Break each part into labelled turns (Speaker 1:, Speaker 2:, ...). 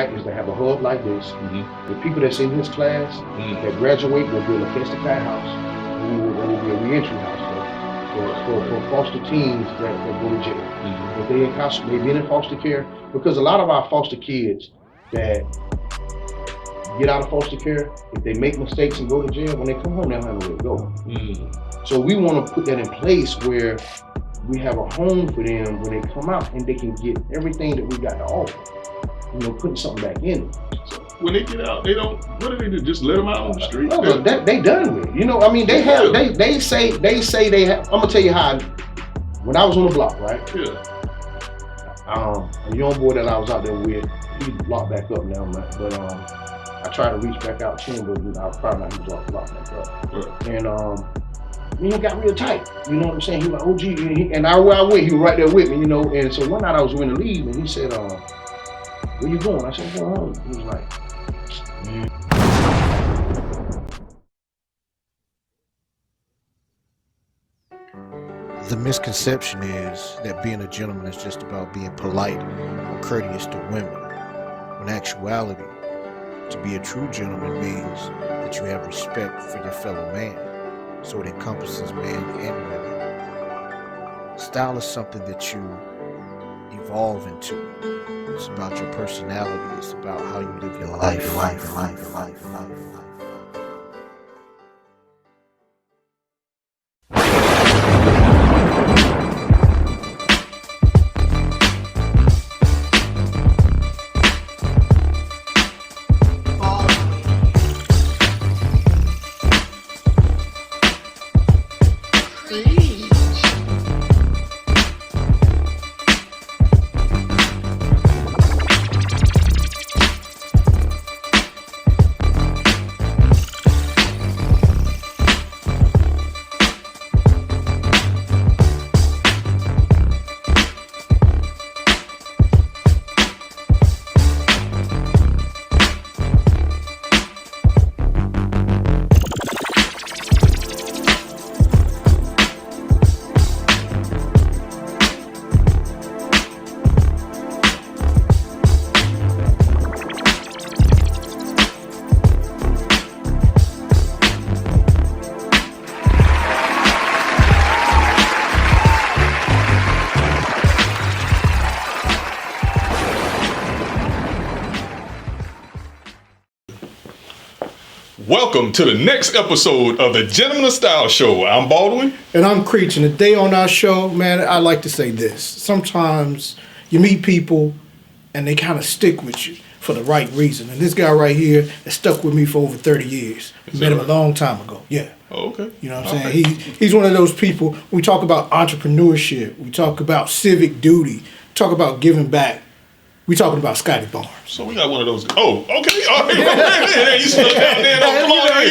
Speaker 1: Kite is to have a hub like this. The people that's in his class that graduate will build a Katch the Kite house. It will be a reentry house for foster teens that go to jail. If they've been in foster care, because a lot of our foster kids that get out of foster care, if they make mistakes and go to jail, when they come home, they don't have nowhere to go. So we want to put that in place where we have a home for them when they come out and they can get everything that we got to offer. Putting something back in.
Speaker 2: So when they get out, they don't. What do they do? Just let them out on the street?
Speaker 1: No, they done with. I mean, they have. They say they have. I'm gonna tell you how. When I was on the block, right?
Speaker 2: Yeah.
Speaker 1: A young boy that I was out there with, he's blocked back up now, man. But I tried to reach back out to him, but I found out he was off block back up. Right. And he got real tight. You know what I'm saying? He was like, OG, and where I went, he was right there with me. And so one night I was going to leave, and he said, "Where you going?" I said, "I'm going home." He was like,
Speaker 3: The misconception is that being a gentleman is just about being polite or courteous to women. In actuality, to be a true gentleman means that you have respect for your fellow man. So it encompasses men and women. Style is something that you evolve into. It's about your personality. It's about how you live your life.
Speaker 2: Welcome to the next episode of the Gentleman of Style Show. I'm Baldwin.
Speaker 4: And I'm Creech. And today on our show, man, I like to say this. Sometimes you meet people and they kind of stick with you for the right reason. And this guy right here has stuck with me for over 30 years. Met him a long time ago. Yeah.
Speaker 2: Oh, okay.
Speaker 4: You know what I'm saying? He's one of those people. We talk about entrepreneurship. We talk about civic duty. Talk about giving back. We talking about Scottie Barnes.
Speaker 2: So we got one of those. Oh, okay. All right. Yeah, you stuck out there. Come on in.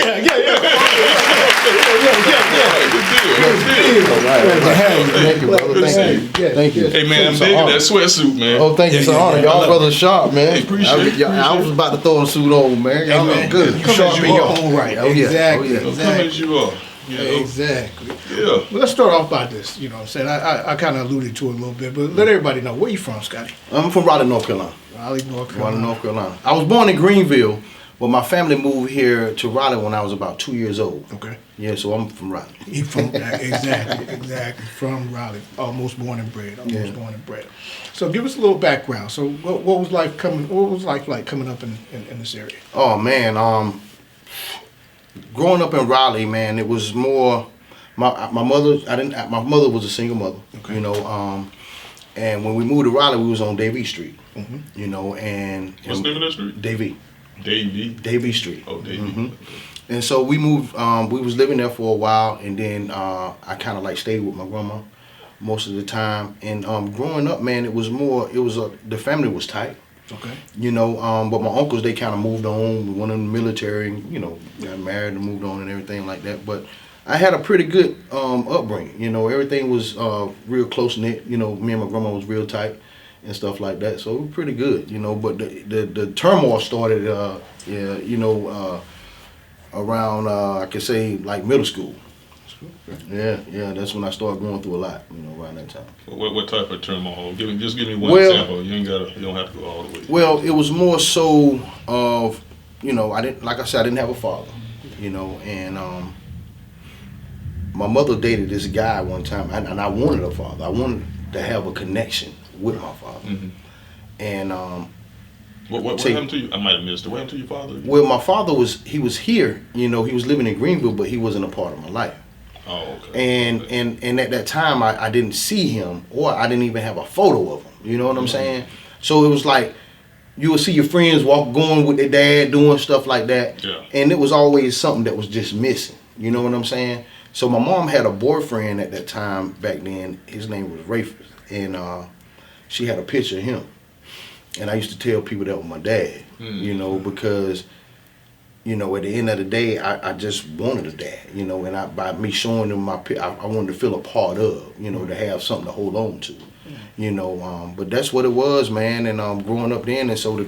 Speaker 1: Thank you, brother. Thank you.
Speaker 2: Hey, man, I'm digging that sweatsuit, man.
Speaker 1: Oh, thank you. It's an honor. Y'all brothers sharp, man.
Speaker 2: Appreciate it.
Speaker 1: I was about to throw a suit on, man. Y'all look good.
Speaker 4: You sharp in your own right. Exactly.
Speaker 2: Come as you are.
Speaker 4: Exactly.
Speaker 2: Yeah.
Speaker 4: Well, let's start off by this. You know what I'm saying? I kind of alluded to it a little bit, but let everybody know. Where you from, Scottie?
Speaker 1: I'm from Raleigh, North Carolina.
Speaker 4: Raleigh, North Carolina.
Speaker 1: I was born in Greenville, but my family moved here to Raleigh when I was about 2 years old.
Speaker 4: Okay.
Speaker 1: Yeah, so I'm from Raleigh.
Speaker 4: He from exactly from Raleigh. Almost born and bred. So give us a little background. So what was like coming? What was like coming up in this area?
Speaker 1: Oh man, growing up in Raleigh, man, it was more. My mother. My mother was a single mother.
Speaker 4: Okay.
Speaker 1: You know, and when we moved to Raleigh, we was on Davie Street.
Speaker 4: Mm-hmm.
Speaker 1: You know, and
Speaker 2: what's the name of that street?
Speaker 1: Davie. Davie Street.
Speaker 2: Oh, Davie.
Speaker 1: Mm-hmm. And so we moved. We was living there for a while, and then I kind of like stayed with my grandma most of the time. And growing up, man, it was more. It was the family was tight.
Speaker 4: Okay.
Speaker 1: You know, but my uncles, they kind of moved on. One in the military, you know, got married and moved on and everything like that. But I had a pretty good upbringing. You know, everything was real close knit. You know, me and my grandma was real tight and stuff like that. So it was pretty good. You know, but the turmoil started, around I could say like middle school. Yeah, that's when I started going through a lot, around that time.
Speaker 2: What type of turmoil? Give me one
Speaker 1: Well,
Speaker 2: example. You don't have to go all the way.
Speaker 1: Well, it was more so of, I didn't, like I said, I didn't have a father, and my mother dated this guy one time, and I wanted a father. I wanted to have a connection with my father.
Speaker 2: Mm-hmm.
Speaker 1: And
Speaker 2: what happened to you? I might have missed it. What happened to your father?
Speaker 1: Well, my father was here. He was living in Greenville, but he wasn't a part of my life.
Speaker 2: Oh, okay.
Speaker 1: And at that time, I didn't see him, or I didn't even have a photo of him. You know what I'm saying? So it was like you would see your friends going with their dad, doing stuff like that.
Speaker 2: Yeah.
Speaker 1: And it was always something that was just missing. You know what I'm saying? So my mom had a boyfriend at that time back then. His name was Rafe, and she had a picture of him. And I used to tell people that was my dad, because, at the end of the day, I just wanted a dad, and by me showing them I wanted to feel a part of, to have something to hold on to, but that's what it was, man. And growing up then, and so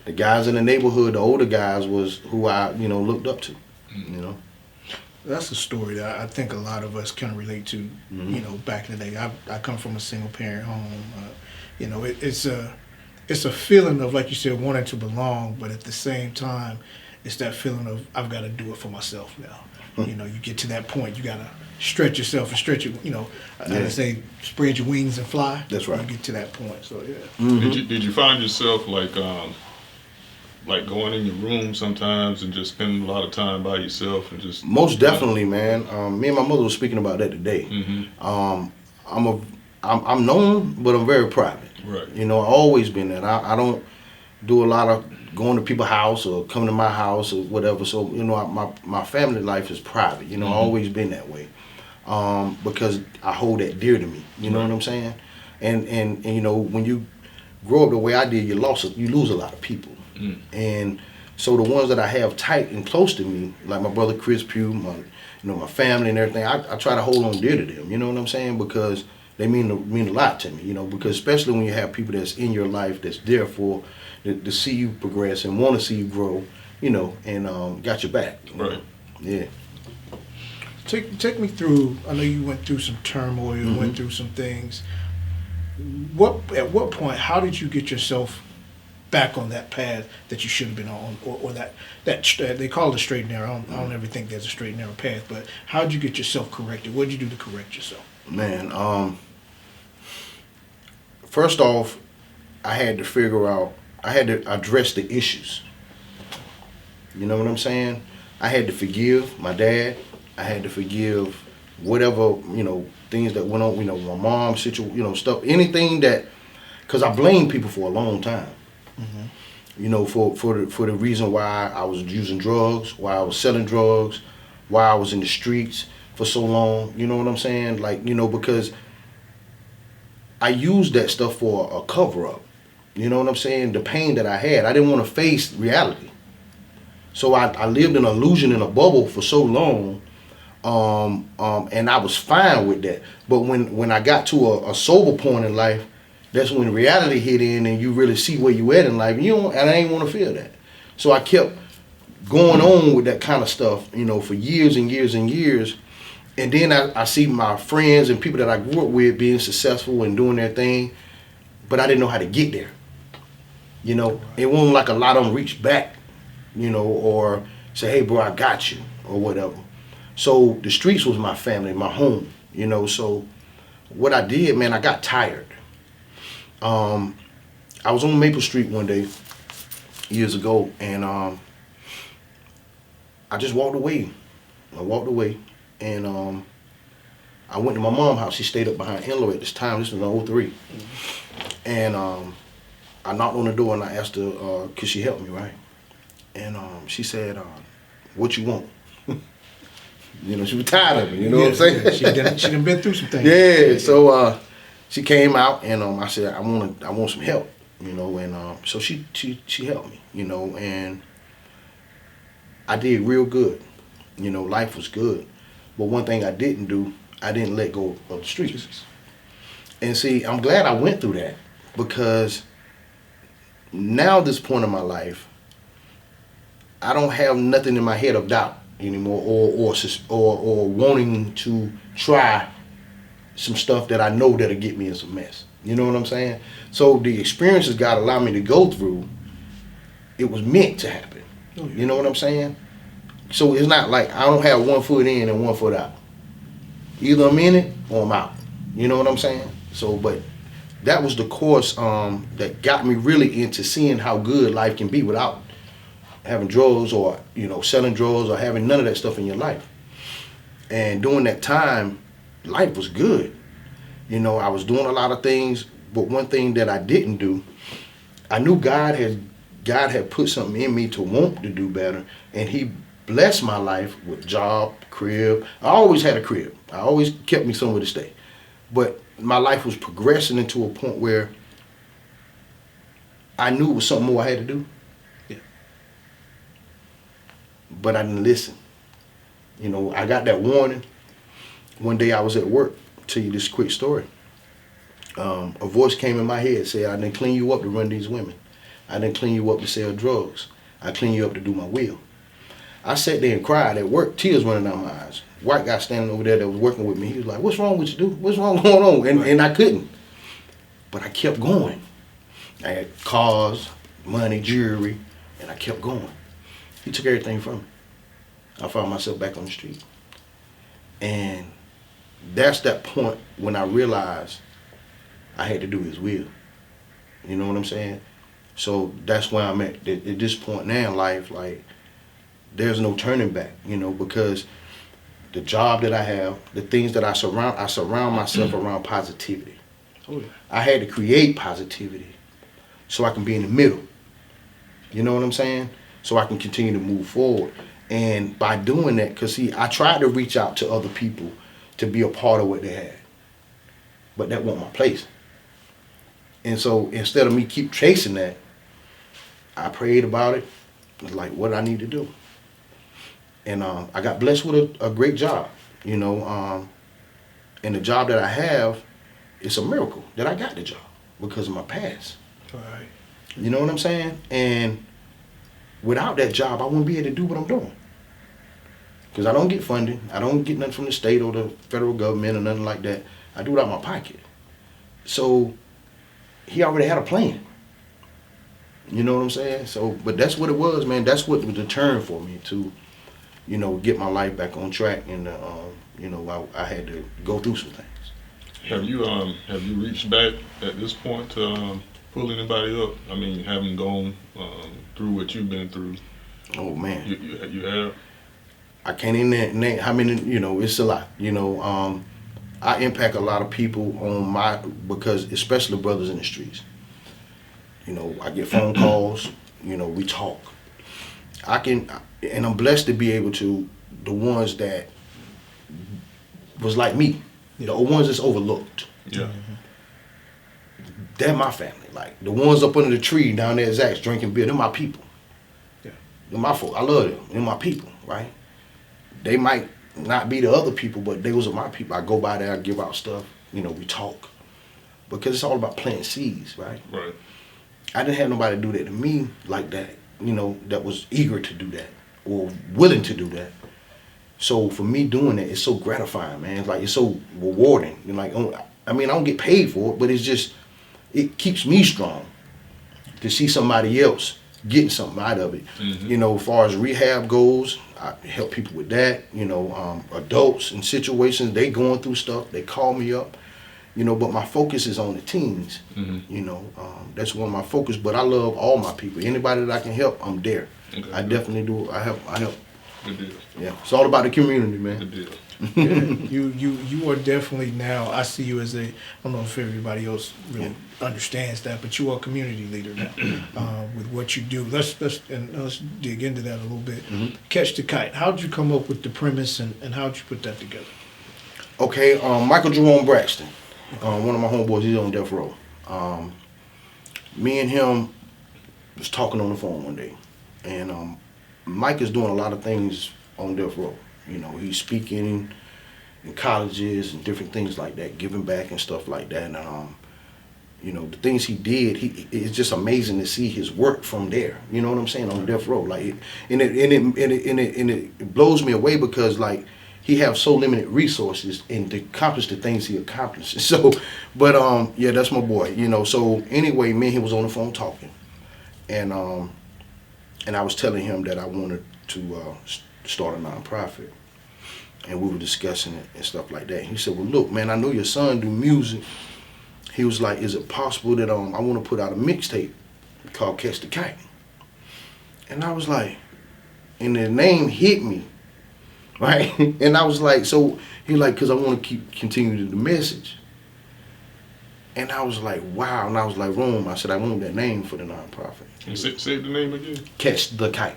Speaker 1: the guys in the neighborhood, the older guys, was who I, looked up to,
Speaker 4: That's a story that I think a lot of us can relate to, back in the day. I come from a single parent home. It's a feeling of, like you said, wanting to belong, but at the same time, it's that feeling of I've got to do it for myself now. You get to that point, you got to stretch yourself and stretch it. I say spread your wings and fly.
Speaker 1: That's right.
Speaker 4: You get to that point. So yeah.
Speaker 1: Mm-hmm.
Speaker 2: Did you find yourself like going in your room sometimes and just spending a lot of time by yourself and just?
Speaker 1: Most definitely, man. Me and my mother was speaking about that today.
Speaker 2: Mm-hmm.
Speaker 1: I'm known, but I'm very private.
Speaker 2: Right.
Speaker 1: I've always been that. I don't do a lot of going to people's house or coming to my house or whatever. So, my family life is private. I've always been that way. Because I hold that dear to me. You know what I'm saying? And when you grow up the way I did, you lose a lot of people. Mm. And so the ones that I have tight and close to me, like my brother Chris Pugh, my family and everything, I try to hold on dear to them. You know what I'm saying? Because they mean a lot to me, because especially when you have people that's in your life that's there to see you progress and want to see you grow, and got your back.
Speaker 2: Right.
Speaker 1: Yeah.
Speaker 4: Take me through. I know you went through some turmoil, went through some things. At what point? How did you get yourself back on that path that you should have been on, or that they call it a straight and narrow? I don't ever think there's a straight and narrow path, but how did you get yourself corrected? What did you do to correct yourself?
Speaker 1: Man, first off, I had to address the issues. You know what I'm saying? I had to forgive my dad. I had to forgive whatever, things that went on, my mom's situation, stuff, anything that, because I blamed people for a long time. For the reason why I was using drugs, why I was selling drugs, why I was in the streets for so long, you know what I'm saying? Like, because I used that stuff for a cover-up. You know what I'm saying? The pain that I had, I didn't want to face reality. So I lived in an illusion in a bubble for so long, and I was fine with that. But when I got to a sober point in life, that's when reality hit in and you really see where you at in life. And I ain't want to feel that. So I kept going on with that kind of stuff, for years and years and years. And then I see my friends and people that I grew up with being successful and doing their thing, but I didn't know how to get there. It wasn't like a lot of them reached back, or say, hey, bro, I got you, or whatever. So the streets was my family, my home, So what I did, man, I got tired. I was on Maple Street one day years ago, and I just walked away. And I went to my mom's house. She stayed up behind Enloe at this time. This was in 2003. And I knocked on the door and I asked her, could she help me, right? And she said, what you want? She was tired of me, what I'm saying?
Speaker 4: She done been through some things.
Speaker 1: Yeah, so she came out and I said, I want some help, and so she helped me, and I did real good. Life was good. But one thing I didn't do, I didn't let go of the streets. And see, I'm glad I went through that, because now this point in my life, I don't have nothing in my head of doubt anymore, or wanting to try some stuff that I know that'll get me in some mess. You know what I'm saying? So the experiences God allowed me to go through, it was meant to happen.
Speaker 4: Oh, yeah.
Speaker 1: You know what I'm saying? So it's not like I don't have one foot in and one foot out. Either I'm in it or I'm out. You know what I'm saying? So, but that was the course that got me really into seeing how good life can be without having drugs or, you know, selling drugs or having none of that stuff in your life. And during that time, life was good. You know, I was doing a lot of things, but one thing that I didn't do, I knew God had put something in me to want to do better, and He blessed my life with job, crib. I always had a crib. I always kept me somewhere to stay. But my life was progressing into a point where I knew it was something more I had to do.
Speaker 4: Yeah.
Speaker 1: But I didn't listen. You know, I got that warning. One day I was at work. I'll tell you this quick story. A voice came in my head, said, I didn't clean you up to run these women. I didn't clean you up to sell drugs. I cleaned you up to do my will. I sat there and cried at work, tears running down my eyes. White guy standing over there that was working with me, he was like, what's wrong with you, dude? What's wrong going on? And I couldn't. But I kept going. I had cars, money, jewelry, and I kept going. He took everything from me. I found myself back on the street. And that's that point when I realized I had to do His will. You know what I'm saying? So that's where I'm at this point now in life. Like, there's no turning back, you know, because the job that I have, the things that I surround myself around positivity.
Speaker 4: Oh, yeah.
Speaker 1: I had to create positivity so I can be in the middle. You know what I'm saying? So I can continue to move forward. And by doing that, because see, I tried to reach out to other people to be a part of what they had. But that wasn't my place. And so instead of me keep chasing that, I prayed about it. It was like, what do I need to do? And I got blessed with a great job, you know. And the job that I have, it's a miracle that I got the job because of my past.
Speaker 4: Right.
Speaker 1: You know what I'm saying? And without that job, I wouldn't be able to do what I'm doing. Because I don't get funding. I don't get nothing from the state or the federal government or nothing like that. I do it out of my pocket. So He already had a plan. You know what I'm saying? So, but that's what it was, man. That's what was the turn for me to, you know, get my life back on track. And, you know, I had to go through some things.
Speaker 2: Have you reached back at this point to pull anybody up? I mean, having gone through what you've been through.
Speaker 1: Oh, man.
Speaker 2: You have?
Speaker 1: I can't even name how many, you know, it's a lot. You know, I impact a lot of people because especially brothers in the streets. You know, I get phone calls, you know, we talk. And I'm blessed to be able to, the ones that was like me, the ones that's overlooked.
Speaker 2: Yeah.
Speaker 1: They're my family. Like, the ones up under the tree down there at Zach's drinking beer, they're my people.
Speaker 4: Yeah.
Speaker 1: They're my folk. I love them. They're my people, right? They might not be the other people, but those are my people. I go by there, I give out stuff, you know, we talk. Because it's all about planting seeds, right?
Speaker 2: Right.
Speaker 1: I didn't have nobody do that to me like that, you know, that was eager to do that or willing to do that. So for me doing that, it's so gratifying, man. It's like, it's so rewarding. You're like, I mean, I don't get paid for it, but it's just, it keeps me strong to see somebody else getting something out of it.
Speaker 2: Mm-hmm.
Speaker 1: You know, as far as rehab goes, I help people with that. You know, adults in situations, they going through stuff, they call me up. You know, but my focus is on the teens.
Speaker 2: Mm-hmm.
Speaker 1: You know, that's one of my focus. But I love all my people. Anybody that I can help, I'm there. Okay. I definitely do. I help.
Speaker 2: Good deal.
Speaker 1: Yeah, it's all about the community, man.
Speaker 2: Good deal.
Speaker 4: Yeah, you are definitely now. I see you as I don't know if everybody else really understands that, but you are a community leader now with what you do. Let's dig into that a little bit.
Speaker 1: Mm-hmm.
Speaker 4: Katch the Kite. How did you come up with the premise and how did you put that together?
Speaker 1: Okay, Michael Jerome Braxton, one of my homeboys, he's on death row. Me and him was talking on the phone one day, and Mike is doing a lot of things on death row. You know, he's speaking in colleges and different things like that, giving back and stuff like that. And You know, the things he did, it's just amazing to see his work from there. You know what I'm saying, on death row. Like, it blows me away because like he have so limited resources and to accomplish the things he accomplishes. So, but yeah, that's my boy. You know, so anyway, me and he was on the phone talking, and I was telling him that I wanted to start a nonprofit, and we were discussing it and stuff like that. He said, "Well, look, man, I know your son do music." He was like, "Is it possible that I want to put out a mixtape called Katch the Kite?" And I was like, and the name hit me, right? And I was like, so he like, because I want to continue the message. And I was like, wow. And I was like, Rome, I said, I want that name for the nonprofit.
Speaker 2: And say the name again.
Speaker 1: Katch the Kite.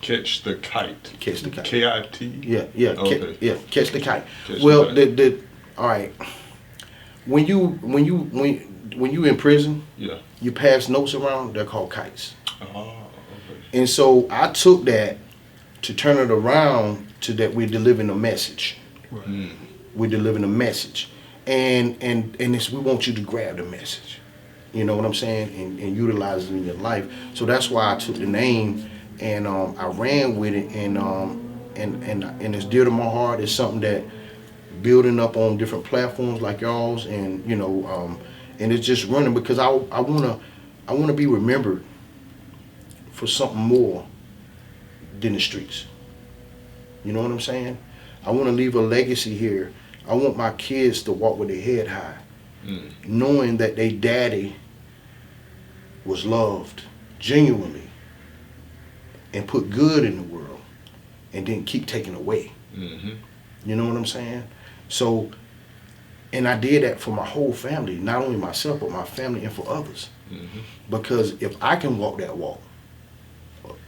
Speaker 2: Catch the Kite.
Speaker 1: Katch the Kite.
Speaker 2: K-I-T?
Speaker 1: Yeah.
Speaker 2: Okay.
Speaker 1: Katch the Kite.
Speaker 2: Catch
Speaker 1: Well,
Speaker 2: the
Speaker 1: all right. When you in prison,
Speaker 2: yeah,
Speaker 1: you pass notes around. They're called kites.
Speaker 2: Oh, okay.
Speaker 1: And so I took that to turn it around to that we're delivering a message.
Speaker 2: Right.
Speaker 1: We're delivering a message, and it's, we want you to grab the message. You know what I'm saying, and utilize it in your life. So that's why I took the name and I ran with it, and it's dear to my heart. It's something that building up on different platforms like y'all's, and you know, and it's just running because I wanna be remembered for something more than the streets. You know what I'm saying? I want to leave a legacy here. I want my kids to walk with their head high, knowing that their daddy was loved genuinely and put good in the world and didn't keep taking away.
Speaker 2: Mm-hmm.
Speaker 1: You know what I'm saying? So, and I did that for my whole family, not only myself, but my family and for others.
Speaker 2: Mm-hmm.
Speaker 1: Because if I can walk that walk,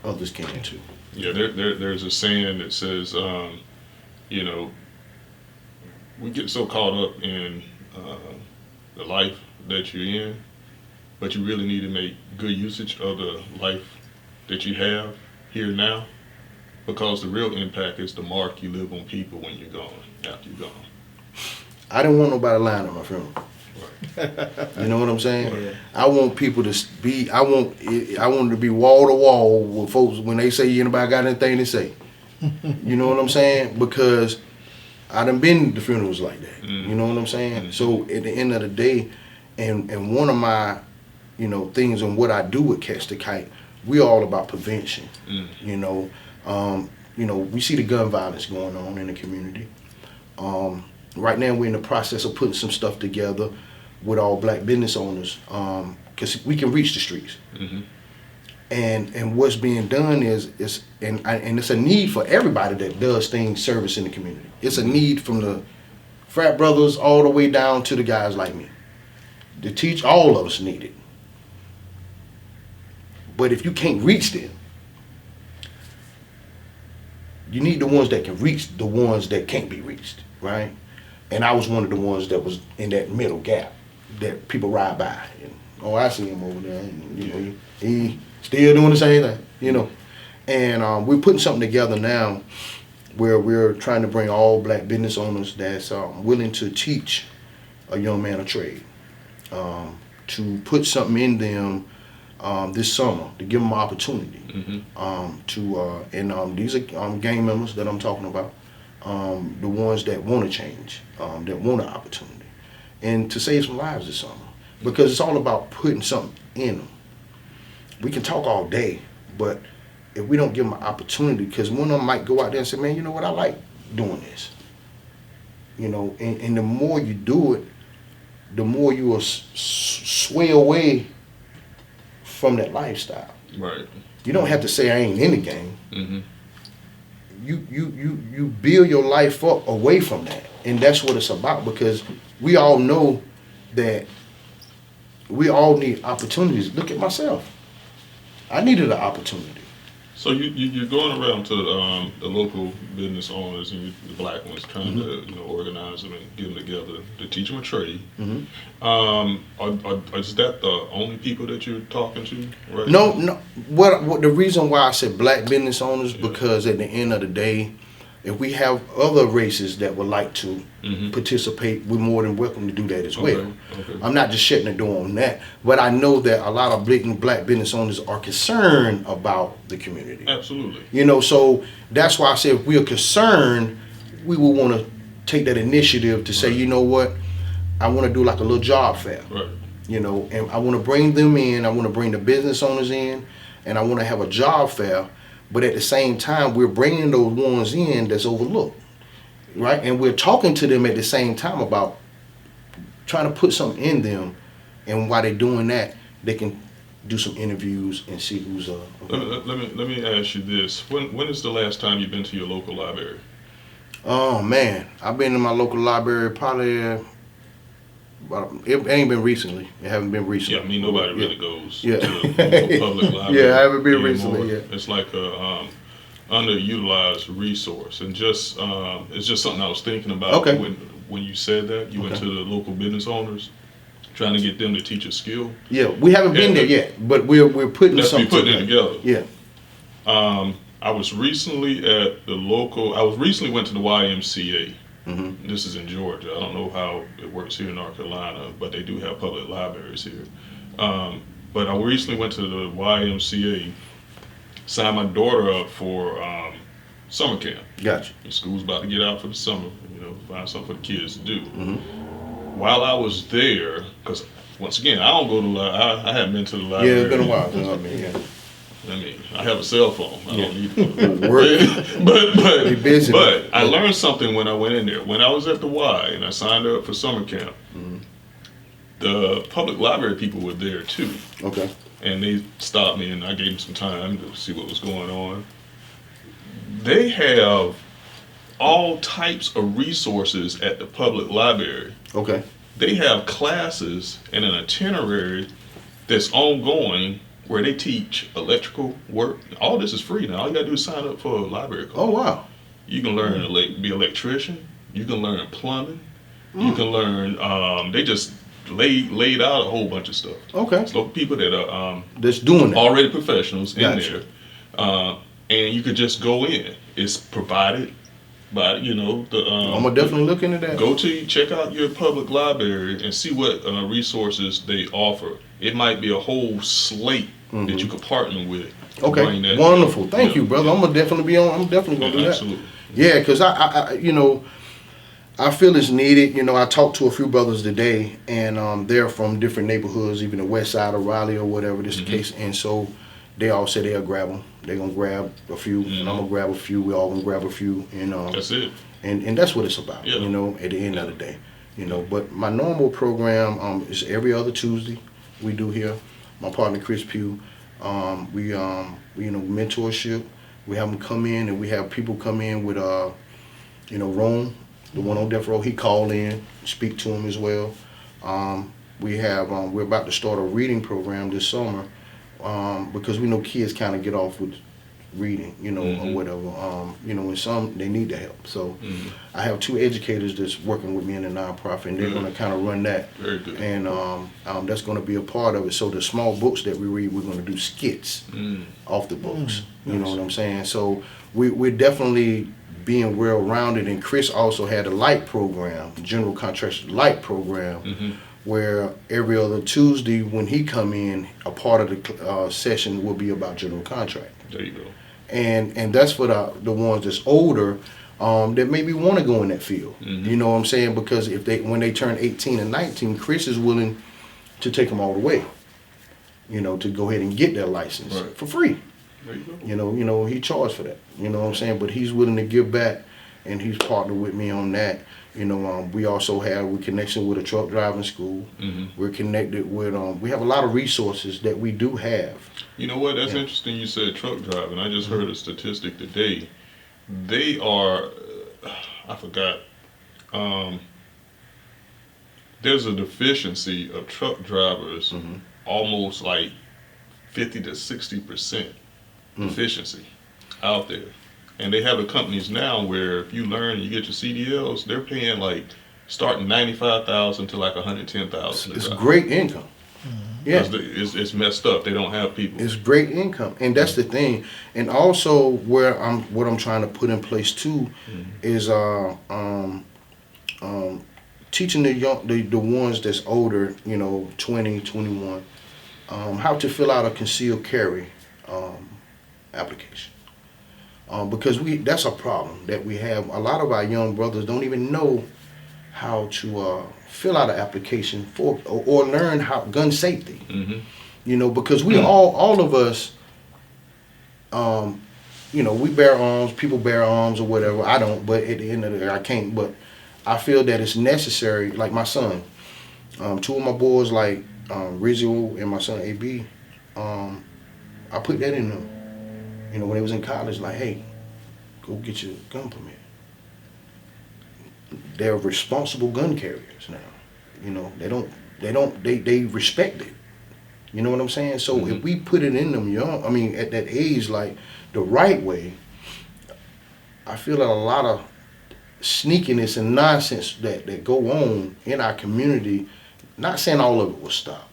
Speaker 1: others can too.
Speaker 2: Yeah, there's a saying that says, you know, we get so caught up in the life that you're in, but you really need to make good usage of the life that you have here now, because the real impact is the mark you leave on people when you're gone, after you're gone.
Speaker 1: I didn't want nobody lying at my funeral.
Speaker 2: Right.
Speaker 1: You know what I'm saying?
Speaker 4: Yeah.
Speaker 1: I want people to be. I want to be wall to wall with folks when they say anybody got anything to say. You know what I'm saying? Because I done been to funerals like that.
Speaker 2: Mm.
Speaker 1: You know what I'm saying?
Speaker 2: Mm.
Speaker 1: So at the end of the day, and one of my, you know, things and what I do with Katch the Kite, we all about prevention.
Speaker 2: Mm.
Speaker 1: You know, we see the gun violence going on in the community. Right now, we're in the process of putting some stuff together with all black business owners, because we can reach the streets.
Speaker 2: Mm-hmm.
Speaker 1: And what's being done is and it's a need for everybody that does things service in the community. It's a need from the frat brothers all the way down to the guys like me. To teach, all of us need it. But if you can't reach them, you need the ones that can reach the ones that can't be reached, right? And I was one of the ones that was in that middle gap that people ride by. And, oh, I see him over there. And, you know, he still doing the same thing, you know. And we're putting something together now where we're trying to bring all black business owners that's willing to teach a young man a trade, to put something in them this summer, to give them an opportunity.
Speaker 2: Mm-hmm.
Speaker 1: These are gang members that I'm talking about, the ones that want to change, that want an opportunity, and to save some lives this summer, because it's all about putting something in them. We can talk all day, but if we don't give them an opportunity, because one of them might go out there and say, man, you know what, I like doing this. You know, and the more you do it, the more you will sway away from that lifestyle.
Speaker 2: Right.
Speaker 1: You don't have to say I ain't in the game.
Speaker 2: Mm-hmm.
Speaker 1: You build your life up away from that, and that's what it's about, because we all know that we all need opportunities. Look at myself. I needed an opportunity.
Speaker 2: So you're going around to the local business owners and the black ones, trying to organize them and get them together to teach them a trade.
Speaker 1: Mm-hmm.
Speaker 2: Is that the only people that you're talking to right
Speaker 1: No,
Speaker 2: now?
Speaker 1: no. What the reason why I said black business owners, because at the end of the day, If we have other races that would like to participate, we're more than welcome to do that as well.
Speaker 2: Okay.
Speaker 1: I'm not just shutting the door on that, but I know that a lot of black business owners are concerned about the community.
Speaker 2: Absolutely.
Speaker 1: You know, so that's why I said if we are concerned, we will want to take that initiative to say, you know what, I want to do like a little job fair.
Speaker 2: Right.
Speaker 1: You know, and I want to bring them in, I want to bring the business owners in, and I want to have a job fair, but at the same time, we're bringing those ones in that's overlooked, right? And we're talking to them at the same time about trying to put something in them, and while they're doing that, they can do some interviews and see who's
Speaker 2: Let me ask you this: when is the last time you've been to your local library?
Speaker 1: Oh man, I've been to my local library probably. It ain't been recently. It haven't been recently.
Speaker 2: Yeah, I mean nobody really goes
Speaker 1: Yeah.
Speaker 2: to a public library.
Speaker 1: Yeah, I haven't been
Speaker 2: anymore.
Speaker 1: recently. Yeah.
Speaker 2: It's like a underutilized resource, and just it's just something I was thinking about
Speaker 1: Okay.
Speaker 2: when you said that you went to the local business owners, trying to get them to teach a skill.
Speaker 1: Yeah, we haven't been there yet, but we're putting
Speaker 2: Let's be
Speaker 1: something
Speaker 2: putting it together.
Speaker 1: Yeah.
Speaker 2: I was recently at the local. I recently went to the YMCA.
Speaker 1: Mm-hmm.
Speaker 2: This is in Georgia. I don't know how it works here in North Carolina, but they do have public libraries here. But I recently went to the YMCA, signed my daughter up for summer camp.
Speaker 1: Gotcha.
Speaker 2: The school's about to get out for the summer, find something for the kids to do.
Speaker 1: Mm-hmm.
Speaker 2: While I was there, because once again, I don't go to I haven't been to the library.
Speaker 1: Yeah, it's been a while. You know what I mean? Yeah.
Speaker 2: I have a cell phone. I don't need to
Speaker 1: Work. Be busy.
Speaker 2: but I learned something when I went in there. When I was at the Y and I signed up for summer camp, the public library people were there too.
Speaker 1: Okay.
Speaker 2: And they stopped me and I gave them some time to see what was going on. They have all types of resources at the public library.
Speaker 1: Okay.
Speaker 2: They have classes and an itinerary that's ongoing where they teach electrical work. All this is free now. All you gotta do is sign up for a library card.
Speaker 1: Oh wow.
Speaker 2: You can learn to be an electrician. You can learn plumbing. You can learn. They just laid out a whole bunch of stuff.
Speaker 1: Okay.
Speaker 2: So people that are
Speaker 1: That's doing that.
Speaker 2: already professionals in
Speaker 1: Gotcha.
Speaker 2: there, and you could just go in. It's provided by the.
Speaker 1: I'm gonna definitely look into that.
Speaker 2: Check out your public library and see what resources they offer. It might be a whole slate that you could partner with. to bring
Speaker 1: Okay.
Speaker 2: that-
Speaker 1: Wonderful. Thank you, brother. I'm gonna definitely be on. I'm definitely gonna do that.
Speaker 2: Absolutely.
Speaker 1: Yeah, because I feel it's needed. I talked to a few brothers today, and they're from different neighborhoods, even the west side of Raleigh or whatever this is the case. And so they all said they'll grab them. They're gonna grab a few, and I'm gonna grab a few. We all gonna grab a few, and
Speaker 2: That's it.
Speaker 1: and that's what it's about.
Speaker 2: Yeah.
Speaker 1: At the end of the day, But my normal program is every other Tuesday. We do here. My partner Chris Pugh. We mentorship. We have them come in, and we have people come in with Rome, the one on death row. He called in, speak to him as well. We're about to start a reading program this summer because we know kids kind of get off with reading, or whatever. And some they need the help. So I have two educators that's working with me in the nonprofit, and they're going to kind of run that.
Speaker 2: Very good.
Speaker 1: And that's going to be a part of it. So the small books that we read, we're going to do skits off the books. You know what I'm saying? So we're definitely being well-rounded. And Chris also had a light program, general contractor light program, where every other Tuesday when he come in, a part of the session will be about general contract.
Speaker 2: There you go.
Speaker 1: And that's for the ones that's older that maybe want to go in that field. You know what I'm saying? Because when they turn 18 and 19, Chris is willing to take them all the way. To go ahead and get their license for free.
Speaker 2: There you go.
Speaker 1: He charged for that. You know what I'm saying? But he's willing to give back, and he's partnered with me on that. We also have connection with a truck driving school. We're connected with we have a lot of resources that we do have.
Speaker 2: You know what? That's interesting. You said truck driving. I just heard a statistic today. They are, I forgot. There's a deficiency of truck drivers, almost like 50 to 60% efficiency out there. And they have the companies now where if you learn and you get your CDLs, they're paying starting $95,000 to $110,000.
Speaker 1: It's great income. Yeah.
Speaker 2: It's messed up. They don't have people.
Speaker 1: It's great income, and that's the thing. And also, what I'm trying to put in place too is teaching the ones that's older, 20, 21, how to fill out a concealed carry application. Because that's a problem that we have. A lot of our young brothers don't even know how to fill out an application for or learn how gun safety. Because we all of us, we bear arms. People bear arms or whatever. I don't, but at the end of the day, I can't. But I feel that it's necessary. Like my son, two of my boys, like Rizzo and my son AB, I put that in them. When they was in college, like, hey, go get your gun permit. They're responsible gun carriers now. They respect it. You know what I'm saying? So if we put it in them young, at that age, like the right way, I feel that a lot of sneakiness and nonsense that go on in our community, not saying all of it will stop,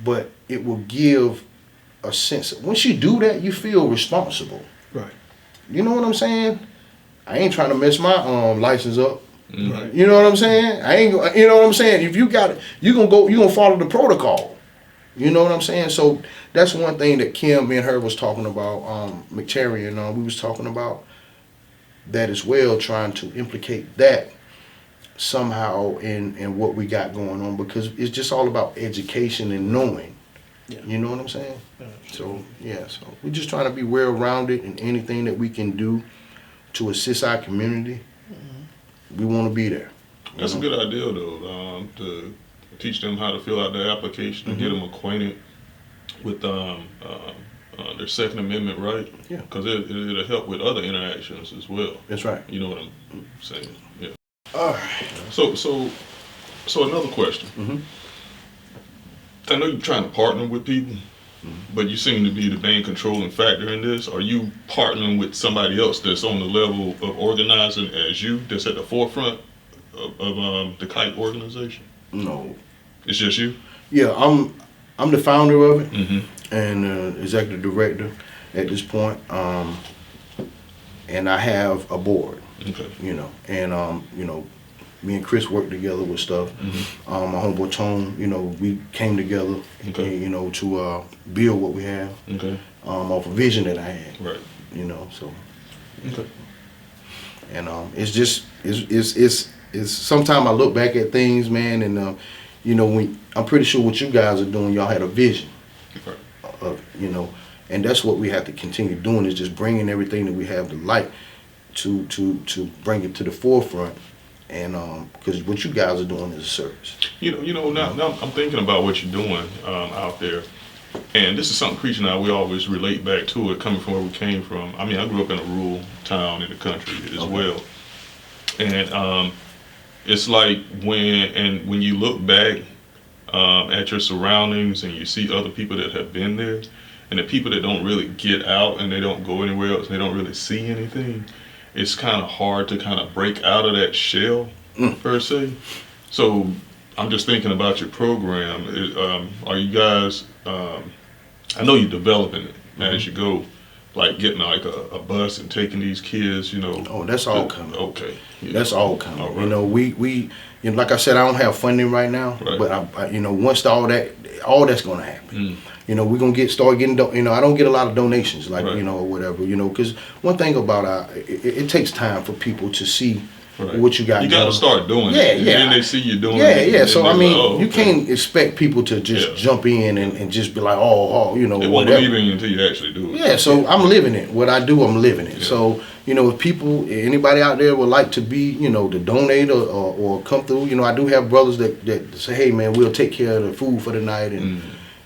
Speaker 1: but it will give a sense. Once you do that, you feel responsible.
Speaker 4: Right.
Speaker 1: You know what I'm saying? I ain't trying to mess my license up.
Speaker 4: Right.
Speaker 1: You know what I'm saying? I ain't. You know what I'm saying? If you got it, you gonna follow the protocol. You know what I'm saying? So that's one thing that Kim, me and her was talking about. McCherry and we was talking about that as well, trying to implicate that somehow in what we got going on, because it's just all about education and knowing.
Speaker 4: Yeah.
Speaker 1: You know what I'm saying? So we're just trying to be well-rounded in anything that we can do to assist our community. We want to be there.
Speaker 2: That's a good idea, though, to teach them how to fill out their application and get them acquainted with their Second Amendment right.
Speaker 1: Yeah.
Speaker 2: Because it'll help with other interactions as well.
Speaker 1: That's right.
Speaker 2: You know what I'm saying? Yeah.
Speaker 1: All right.
Speaker 2: So another question. I know you're trying to partner with people, but you seem to be the main controlling factor in this. Are you partnering with somebody else that's on the level of organizing as you, that's at the forefront of the Kite organization?
Speaker 1: No.
Speaker 2: It's just you?
Speaker 1: Yeah, I'm the founder of it and executive director at this point. And I have a board.
Speaker 2: Okay.
Speaker 1: And me and Chris worked together with stuff. My homeboy Tone, we came together, to build what we have.
Speaker 2: Okay.
Speaker 1: Off a vision that I had.
Speaker 2: Right.
Speaker 1: So.
Speaker 2: Okay.
Speaker 1: And it's sometimes I look back at things, man, and when I'm pretty sure what you guys are doing, y'all had a vision.
Speaker 2: Right.
Speaker 1: And that's what we have to continue doing, is just bringing everything that we have to light to bring it to the forefront. And because what you guys are doing is a service.
Speaker 2: Now I'm thinking about what you're doing out there, and this is something Creature and I, we always relate back to it, coming from where we came from. I grew up in a rural town in the country as well, and it's like when you look back at your surroundings and you see other people that have been there, and the people that don't really get out and they don't go anywhere else and they don't really see anything, it's kind of hard to kind of break out of that shell per se. So I'm just thinking about your program. Are you guys, I know you're developing it as you go, like getting like a bus and taking these kids,
Speaker 1: Oh, that's all coming.
Speaker 2: Okay.
Speaker 1: That's all coming.
Speaker 2: All right.
Speaker 1: We like I said, I don't have funding right now,
Speaker 2: Right.
Speaker 1: but I once all that's going to happen. We're going to start getting, I don't get a lot of donations, like,
Speaker 2: Right.
Speaker 1: Or whatever, because one thing about it takes time for people to see
Speaker 2: Right.
Speaker 1: what you got.
Speaker 2: You got to start doing it. And then they see you doing it.
Speaker 1: Yeah. So,
Speaker 2: they're like, oh,
Speaker 1: you
Speaker 2: okay.
Speaker 1: can't expect people to just jump in and just be like,
Speaker 2: They won't
Speaker 1: whatever.
Speaker 2: believe in you until you actually do it.
Speaker 1: Yeah, so I'm living it. What I do, I'm living it.
Speaker 2: Yeah.
Speaker 1: So, if anybody out there would like to be, to donate or come through, I do have brothers that say, hey, man, we'll take care of the food for the night and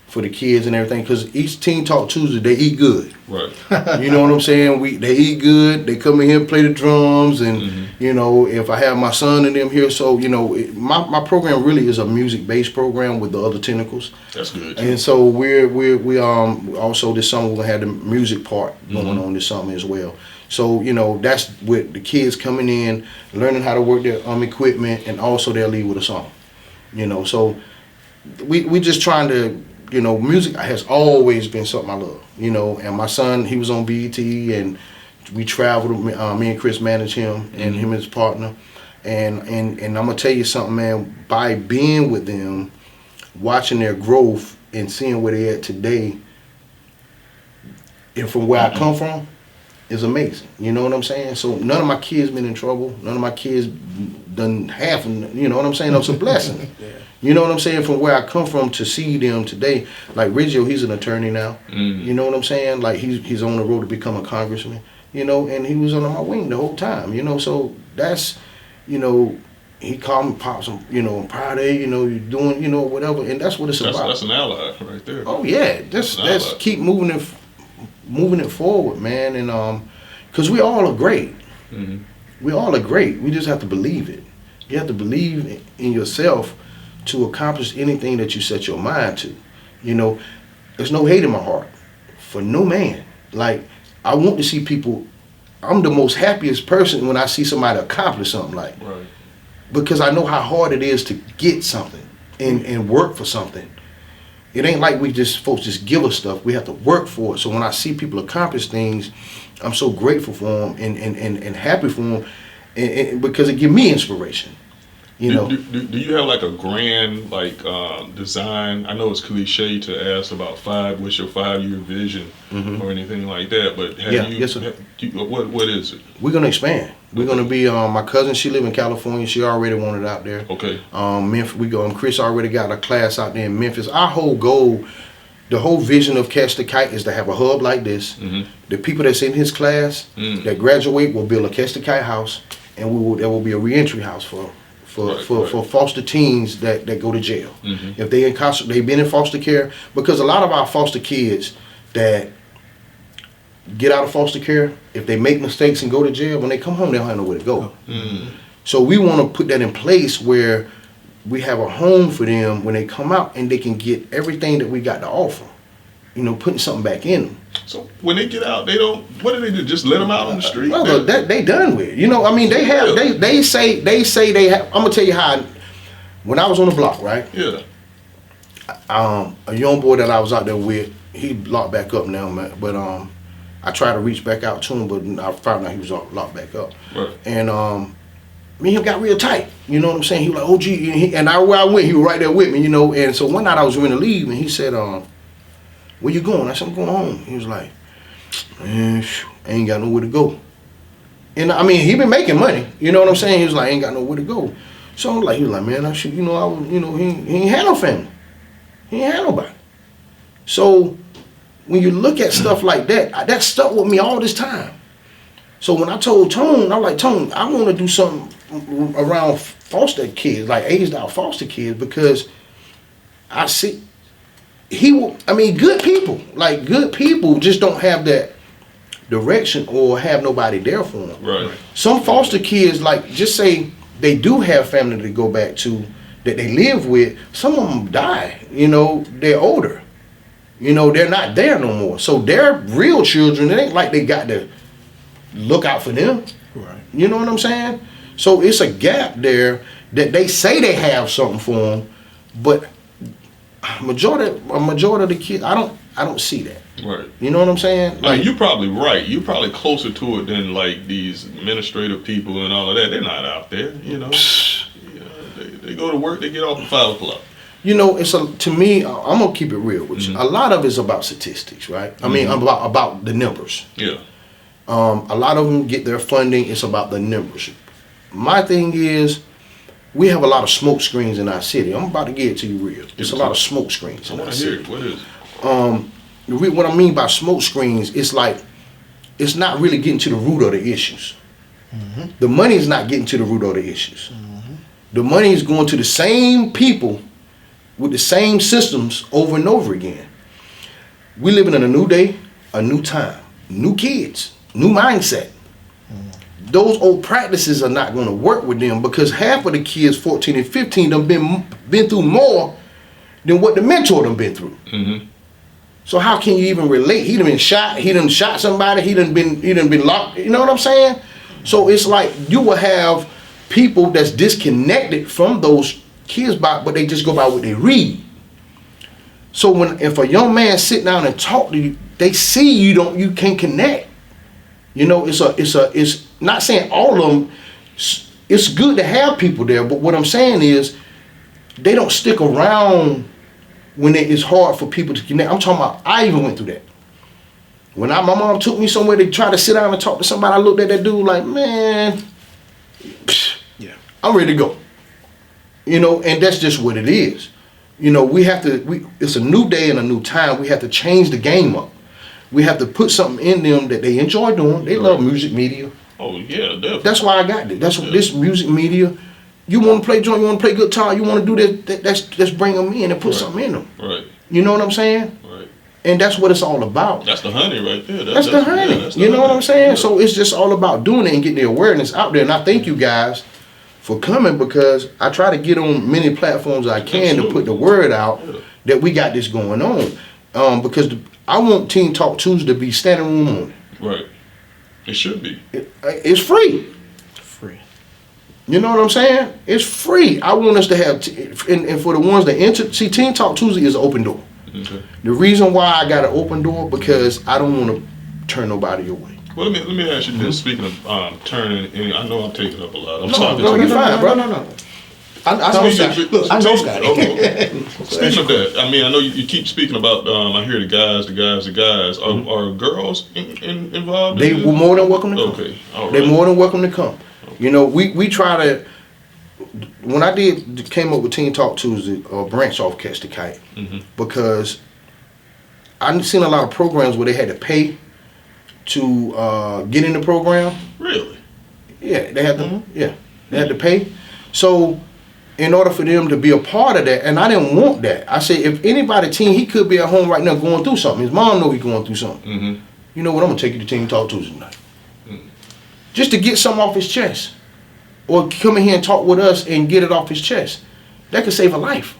Speaker 1: for the kids and everything. Because each Teen Talk Tuesday, they eat good.
Speaker 2: Right.
Speaker 1: You know what I'm saying? They eat good. They come in here and play the drums. And, if I have my son and them here. So, my program really is a music-based program with the other tentacles.
Speaker 2: That's good.
Speaker 1: And so we also this summer we're gonna have the music part going on this summer as well. So that's with the kids coming in, learning how to work their equipment, and also they'll leave with a song. So we just trying to music has always been something I love. And my son, he was on BET, and we traveled. Me and Chris managed him, and him and his partner. And I'm gonna tell you something, man. By being with them, watching their growth and seeing where they at today, and from where I come from, is amazing. You know what I'm saying? So none of my kids been in trouble. None of my kids done half. You know what I'm saying? It's a blessing.
Speaker 4: Yeah.
Speaker 1: You know what I'm saying? From where I come from to see them today, like Riggio, he's an attorney now. You know what I'm saying? Like he's on the road to become a congressman. And he was under my wing the whole time. So that's, he called me, Pops, I'm proud of you, you're doing, whatever, and that's what it's about.
Speaker 2: That's an ally right there.
Speaker 1: Oh yeah, that's keep moving it forward, man, and because we all are great. We all are great. We just have to believe it. You have to believe in yourself to accomplish anything that you set your mind to. There's no hate in my heart for no man. Like, I want to see people. I'm the most happiest person when I see somebody accomplish something, like,
Speaker 2: right.
Speaker 1: Because I know how hard it is to get something and work for something. It ain't like folks just give us stuff. We have to work for it. So when I see people accomplish things, I'm so grateful for them and happy for them, and because it gives me inspiration. Do
Speaker 2: you have like a grand design? I know it's cliche to ask about what's your 5-year vision or anything like that, but
Speaker 1: yes, sir.
Speaker 2: What is it?
Speaker 1: We're gonna expand. We're gonna be my cousin. She live in California. She already wanted out there.
Speaker 2: Okay.
Speaker 1: Memphis. We go. Chris already got a class out there in Memphis. Our whole goal, the whole vision of Katch the Kite is to have a hub like this. The people that's in his class that graduate will build a Katch the Kite house, and there will be a reentry house for foster teens that go to jail. If they've been in foster care, because a lot of our foster kids that get out of foster care, if they make mistakes and go to jail, when they come home, they don't have nowhere to go. So we want to put that in place where we have a home for them when they come out, and they can get everything that we got to offer. Putting something back in them.
Speaker 2: So when they get out, what do they do? Just let them out on the street?
Speaker 1: Well, they done with. They have. They say they have. I'm gonna tell you how. When I was on the block, right?
Speaker 2: Yeah.
Speaker 1: A young boy that I was out there with, he locked back up now, man. But I tried to reach back out to him, but I found out he was locked back up.
Speaker 2: Right.
Speaker 1: And me and him got real tight. You know what I'm saying? He was like, "Oh, gee," where I went, he was right there with me. And so one night I was going to leave, and he said, "Where you going?" I said, "I'm going home." He was like, "Man, I ain't got nowhere to go." And he been making money. You know what I'm saying? He was like, "I ain't got nowhere to go." So he was like, "Man, I should, he ain't had no family. He ain't had nobody." So when you look at stuff like that stuck with me all this time. So when I told Tone, I was like, "Tone, I want to do something around foster kids, like aged out foster kids, because I see." Good people just don't have that direction or have nobody there for them.
Speaker 2: Right.
Speaker 1: Some foster kids, just say they do have family to go back to that they live with. Some of them die. They're older. They're not there no more. So they're real children. It ain't like they got to look out for them.
Speaker 4: Right.
Speaker 1: You know what I'm saying? So it's a gap there that they say they have something for them, but a majority of the kids, I don't see that.
Speaker 2: Right.
Speaker 1: You know what I'm saying?
Speaker 2: You're probably right. You're probably closer to it than these administrative people and all of that. They're not out there. They go to work. They get off at 5 o'clock.
Speaker 1: To me, I'm gonna keep it real with you. A lot of it's about statistics, right? About the numbers.
Speaker 2: Yeah.
Speaker 1: A lot of them get their funding. It's about the numbers. My thing is, we have a lot of smoke screens in our city. I'm about to get it to you real. There's a lot of smoke screens in our city.
Speaker 2: What is it?
Speaker 1: What I mean by smoke screens, it's not really getting to the root of the issues. The money is not getting to the root of the issues. The money is going to the same people with the same systems over and over again. We living in a new day, a new time, new kids, new mindset. Those old practices are not going to work with them, because half of the kids, 14 and 15, done been through more than what the mentor done been through. So how can you even relate? He done been shot. He done shot somebody. He done been locked. You know what I'm saying? So it's like you will have people that's disconnected from those kids, but they just go by what they read. So if a young man sit down and talk to you, they see you can't connect. You know, it's not saying all of them. It's good to have people there, but what I'm saying is they don't stick around when it's hard for people to connect. I'm talking about, I even went through that. When my mom took me somewhere to try to sit down and talk to somebody, I looked at that dude like, man,
Speaker 4: Yeah.
Speaker 1: I'm ready to go. You know, and that's just what it is. You know, it's a new day and a new time. We have to change the game up. We have to put something in them that they enjoy doing. They love music media.
Speaker 2: Oh yeah, definitely.
Speaker 1: That's why I got it. That's what this music media. You want to play joint, you want to play guitar, you want to do this. Let's bring them in and put something in them.
Speaker 2: Right.
Speaker 1: You know what I'm saying?
Speaker 2: Right.
Speaker 1: And that's what it's all about.
Speaker 2: That's the honey right there.
Speaker 1: That's the honey.
Speaker 2: That's the
Speaker 1: you know what
Speaker 2: honey.
Speaker 1: I'm saying?
Speaker 2: Yeah.
Speaker 1: So it's just all about doing it and getting the awareness out there. And I thank you guys for coming, because I try to get on many platforms I can to put the word out that we got this going on. Because I want Teen Talk Tuesday to be standing room only.
Speaker 2: Right. It should be.
Speaker 1: It's free.
Speaker 4: Free.
Speaker 1: You know what I'm saying? It's free. I want us to have, and for the ones that enter, see, Teen Talk Tuesday is an open door.
Speaker 2: Okay.
Speaker 1: The reason why I got an open door, because I don't want to turn nobody away.
Speaker 2: Well, let me ask you this. Speaking of turning, and I know I'm taking up a lot. I'm
Speaker 1: No,
Speaker 2: talking
Speaker 1: no,
Speaker 2: to
Speaker 1: you're
Speaker 2: you.
Speaker 1: fine, bro.
Speaker 4: No. I know Scotty. Look, I know Scotty.
Speaker 2: Speaking of that, I mean, I know you keep speaking about. I hear the guys. Are girls involved?
Speaker 1: They were more than welcome to come.
Speaker 2: Okay, all right.
Speaker 1: They're more than welcome to come. You know, we try to. When I came up with Teen Talk Tuesday, branch off Katch the Kite, because I've seen a lot of programs where they had to pay to get in the program.
Speaker 2: Really?
Speaker 1: Yeah, they had to. Yeah, they had to pay. So, in order for them to be a part of that, and I didn't want that. I said, if anybody he could be at home right now going through something. His mom know he's going through something.
Speaker 2: Mm-hmm.
Speaker 1: You know what? I'm gonna take you to Teen Talk Tuesday tonight, just to get something off his chest, or come in here and talk with us and get it off his chest. That could save a life.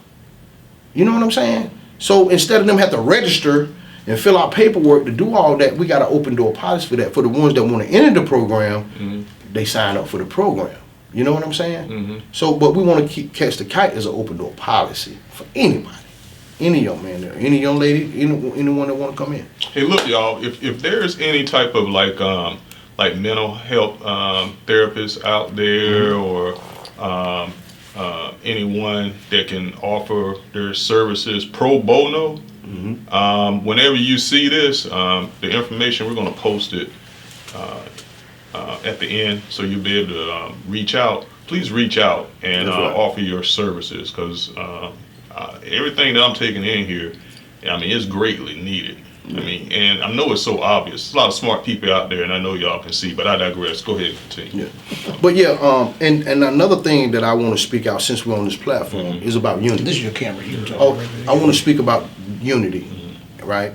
Speaker 1: You know what I'm saying? So instead of them have to register and fill out paperwork to do all that, we got an open door policy for that. For the ones that want to enter the program, they sign up for the program. You know what I'm saying? So, but we want to keep Katch the Kite as an open door policy for anybody, any young man there, any young lady, anyone that want to come in.
Speaker 2: Hey, look, y'all. If there's any type of like mental health therapists out there, or anyone that can offer their services pro bono, whenever you see this, the information, we're going to post it at the end, so you'll be able to reach out. Please reach out and offer your services, because everything that I'm taking in here, I mean, it's greatly needed. I mean, and I know it's so obvious. There's a lot of smart people out there, and I know y'all can see, but I digress. Go ahead and continue.
Speaker 1: Yeah. But yeah, and another thing that I want to speak out, since we're on this platform, is about unity.
Speaker 4: This is your camera. You can talk.
Speaker 1: I want to speak about unity, right?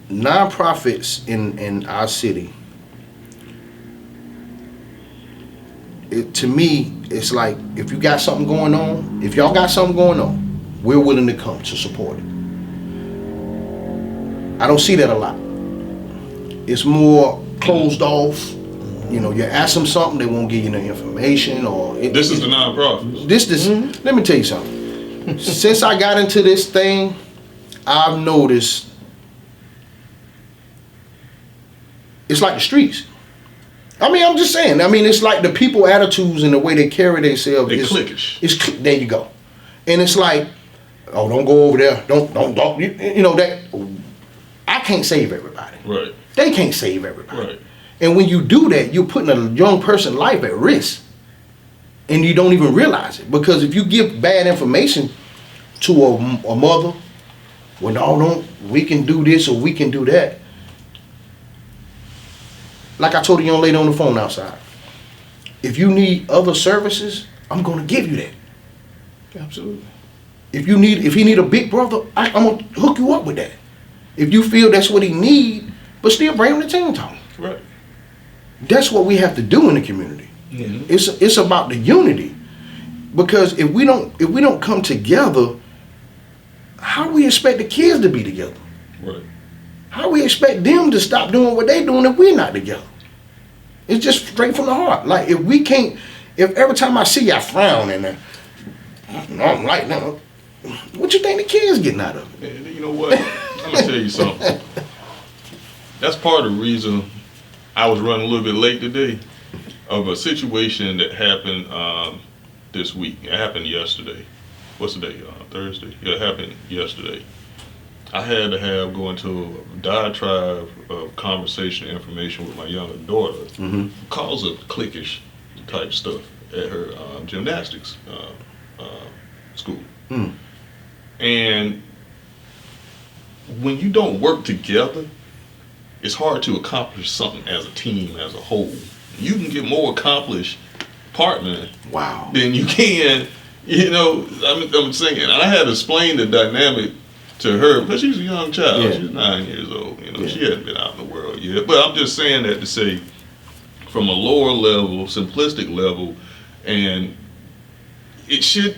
Speaker 1: Nonprofits in our city, to me, it's like, if you got something going on, if y'all got something going on, we're willing to come to support it. I don't see that a lot. It's more closed off. You know, you ask them something, they won't give you no information, or
Speaker 2: This is the nonprofit.
Speaker 1: Let me tell you something. Since I got into this thing, I've noticed it's like the streets. I mean, I'm just saying. I mean, it's like the people attitudes and the way they carry themselves.
Speaker 2: They cliquish.
Speaker 1: There you go. And it's like, oh, don't go over there. Don't. You know that. I can't save everybody.
Speaker 2: Right.
Speaker 1: They can't save everybody.
Speaker 2: Right.
Speaker 1: And when you do that, you're putting a young person's life at risk, and you don't even realize it. Because if you give bad information to a mother, well, no, we can do this or we can do that. Like I told the young lady on the phone outside, if you need other services, I'm gonna give you that.
Speaker 4: Absolutely.
Speaker 1: If he need a big brother, I'm gonna hook you up with that. If you feel that's what he need, but still bring him to Teen Talk.
Speaker 2: Right.
Speaker 1: That's what we have to do in the community.
Speaker 2: Mm-hmm.
Speaker 1: It's about the unity, because if we don't come together, how we expect the kids to be together?
Speaker 2: Right.
Speaker 1: How we expect them to stop doing what they doing if we're not together? It's just straight from the heart. Like, if every time I see you, I frown and I don't like them. what you think the kids getting out of it?
Speaker 2: And you know what? I'm gonna tell you something. That's part of the reason I was running a little bit late today of a situation that happened this week. It happened yesterday. What's the day? Thursday. Yeah, it happened yesterday. I had to go into a diatribe of conversation and information with my younger daughter because of cliquish type stuff at her gymnastics school. And when you don't work together, it's hard to accomplish something as a team, as a whole. You can get more accomplished partnering than you can, I'm saying. And I had to explain the dynamic to her because she's a young child. Yeah. She's 9 years old. She hadn't been out in the world yet. But I'm just saying that to say, from a lower level, simplistic level, and it should,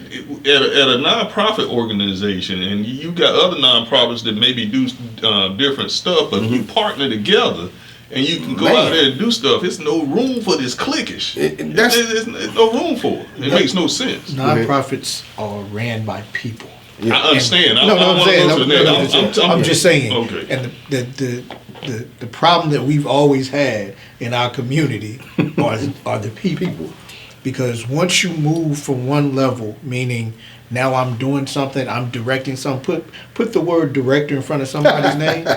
Speaker 2: at a nonprofit organization, and you got other nonprofits that maybe do different stuff, but you partner together and you can go out there and do stuff. It's no room for this cliquish. There's no room for it. It makes no sense.
Speaker 4: Nonprofits are ran by people.
Speaker 2: Yeah. I understand.
Speaker 4: I'm just saying.
Speaker 2: Okay.
Speaker 4: And the problem that we've always had in our community are the people. Because once you move from one level, meaning now I'm doing something, I'm directing something, put the word director in front of somebody's name,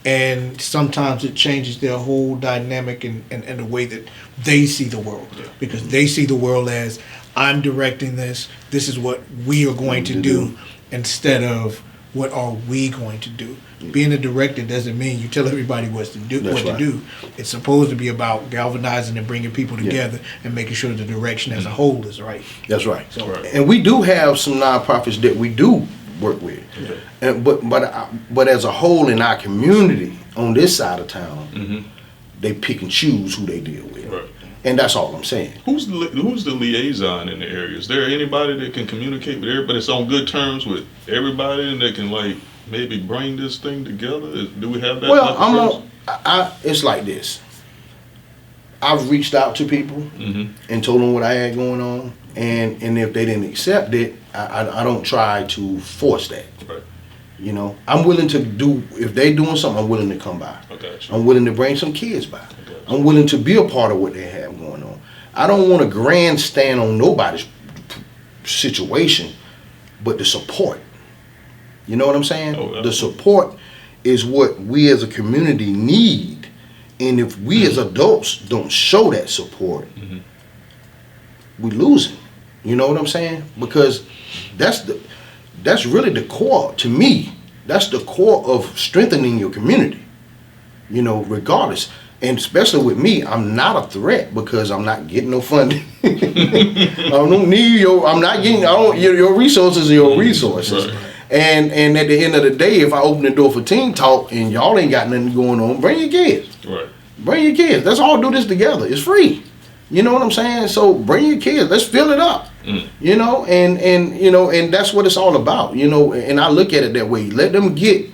Speaker 4: and sometimes it changes their whole dynamic and the way that they see the world. Yeah. Because they see the world as, I'm directing this is what we are going to do, instead of what are we going to do. Being a director doesn't mean you tell everybody what to do. It's supposed to be about galvanizing and bringing people together and making sure the direction as a whole is right.
Speaker 1: That's right. And we do have some nonprofits that we do work with, and but as a whole in our community on this side of town, they pick and choose who they deal with. Right. And that's all I'm saying.
Speaker 2: Who's the liaison in the area? Is there anybody that can communicate with everybody that's on good terms with everybody and that can maybe bring this thing together? Do we have that?
Speaker 1: Well, it's like this. I've reached out to people and told them what I had going on, and if they didn't accept it, I don't try to force that. Right. I'm willing to do, if they doing something, I'm willing to come by. I'm willing to bring some kids by. I'm willing to be a part of what they have going on. I don't want to grandstand on nobody's situation, but the support. You know what I'm saying? Oh, the support is what we as a community need. And if we as adults don't show that support, we losing. You know what I'm saying? Because that's really the core, to me. That's the core of strengthening your community. Regardless. And especially with me, I'm not a threat because I'm not getting no funding. I don't need your resources are your resources. Right. And at the end of the day, if I open the door for Team Talk and y'all ain't got nothing going on, bring your kids. Right. Bring your kids. Let's all do this together. It's free. You know what I'm saying? So bring your kids. Let's fill it up. And that's what it's all about. And I look at it that way. Let them get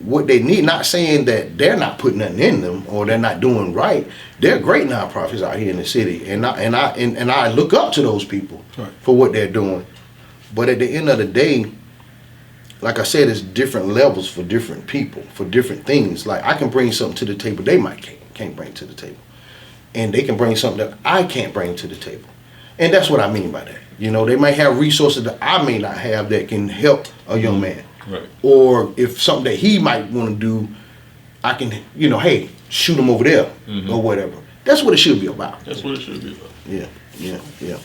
Speaker 1: what they need. Not saying that they're not putting nothing in them or they're not doing right. They're great nonprofits out here in the city, and I look up to those people for what they're doing. But at the end of the day, like I said, it's different levels for different people, for different things. Like I can bring something to the table they might can't bring to the table. And they can bring something that I can't bring to the table. And that's what I mean by that. They might have resources that I may not have that can help a young man. Right. Or if something that he might want to do, I can, hey, shoot him over there or whatever. That's what it should be about.
Speaker 2: That's what it should be about.
Speaker 1: Yeah.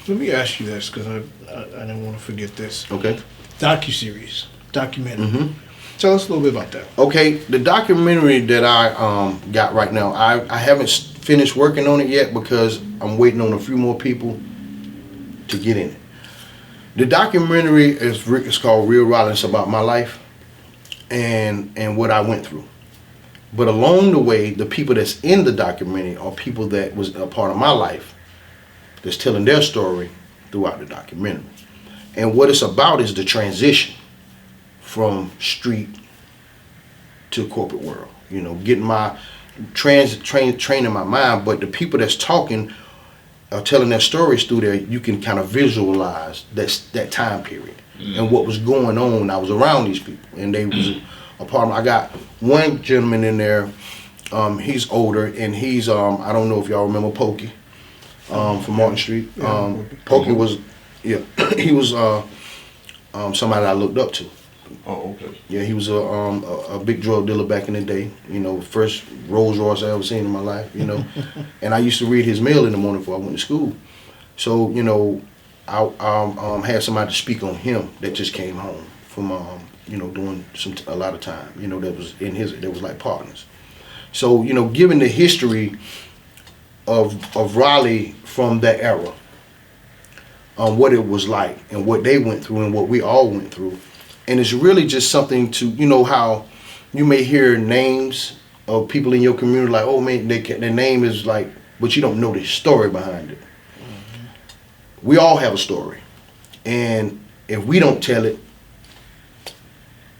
Speaker 4: Let me ask you this, because I didn't want to forget this.
Speaker 1: Okay.
Speaker 4: Documentary. Tell us a little bit about that.
Speaker 1: Okay, the documentary that I got right now, I haven't finished working on it yet because I'm waiting on a few more people to get in it. The documentary is called Real Riley. It's about my life and what I went through. But along the way, the people that's in the documentary are people that was a part of my life that's telling their story throughout the documentary. And what it's about is the transition from street to corporate world. Getting my training my mind, but the people that's talking are telling their stories through there. You can kind of visualize that time period. and what was going on. I was around these people, and they was a part of. I got one gentleman in there. He's older, and he's I don't know if y'all remember Pokey from Martin Street. Pokey was he was somebody I looked up to.
Speaker 2: Oh, okay.
Speaker 1: Yeah, he was a big drug dealer back in the day. You know, first Rolls Royce I ever seen in my life. You know, and I used to read his mail in the morning before I went to school. So you know, I had somebody to speak on him that just came home from you know, doing a lot of time. You know, that was in his. That was like partners. So you know, given the history of Raleigh from that era, what it was like and what they went through and what we all went through. And it's really just something to, you know, how you may hear names of people in your community like, oh man, their name is like, but you don't know the story behind it. Mm-hmm. We all have a story. And if we don't tell it,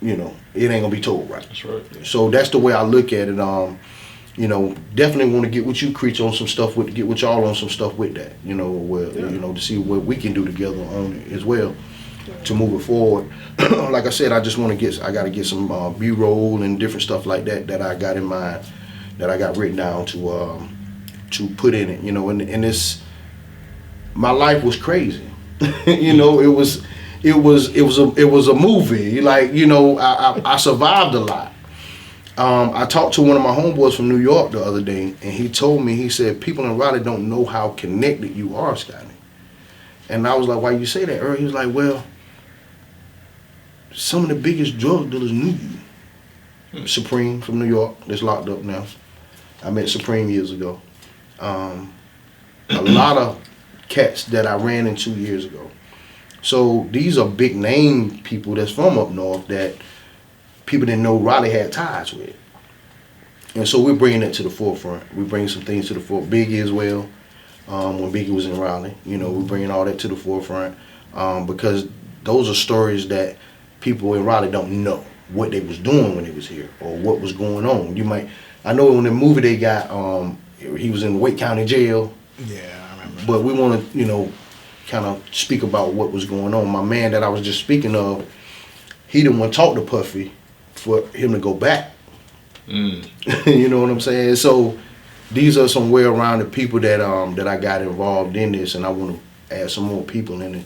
Speaker 1: you know, it ain't gonna be told right.
Speaker 2: That's right. Yeah.
Speaker 1: So that's the way I look at it. You know, definitely want to get with you, Creech, on some stuff get with y'all on some stuff with that. You know, you know, to see what we can do together on it as well to move it forward. Like I said, I just want to I got to get some B-roll and different stuff like that I got in mind, that I got written down to put in it. You know, and this, my life was crazy. You know, it was a movie. Like, you know, I survived a lot. I talked to one of my homeboys from New York the other day, and he told me, he said, people in Raleigh don't know how connected you are, Scottie. And I was like, why you say that, Earl? He was like, well, some of the biggest drug dealers knew you. Supreme from New York, that's locked up now. I met Supreme years ago. A lot of cats that I ran into years ago. So these are big name people that's from up north that people didn't know Raleigh had ties with. And so we're bringing that to the forefront. We're bringing some things to the forefront. Biggie as well, when Biggie was in Raleigh. You know, we're bringing all that to the forefront because those are stories that people in Raleigh don't know what they was doing when they was here or what was going on. I know in the movie they got, he was in Wake County Jail.
Speaker 4: Yeah, I remember.
Speaker 1: But we want to, you know, kind of speak about what was going on. My man that I was just speaking of, he didn't want to talk to Puffy for him to go back. You know what I'm saying? So these are some well-rounded people that that I got involved in this, and I want to add some more people in it.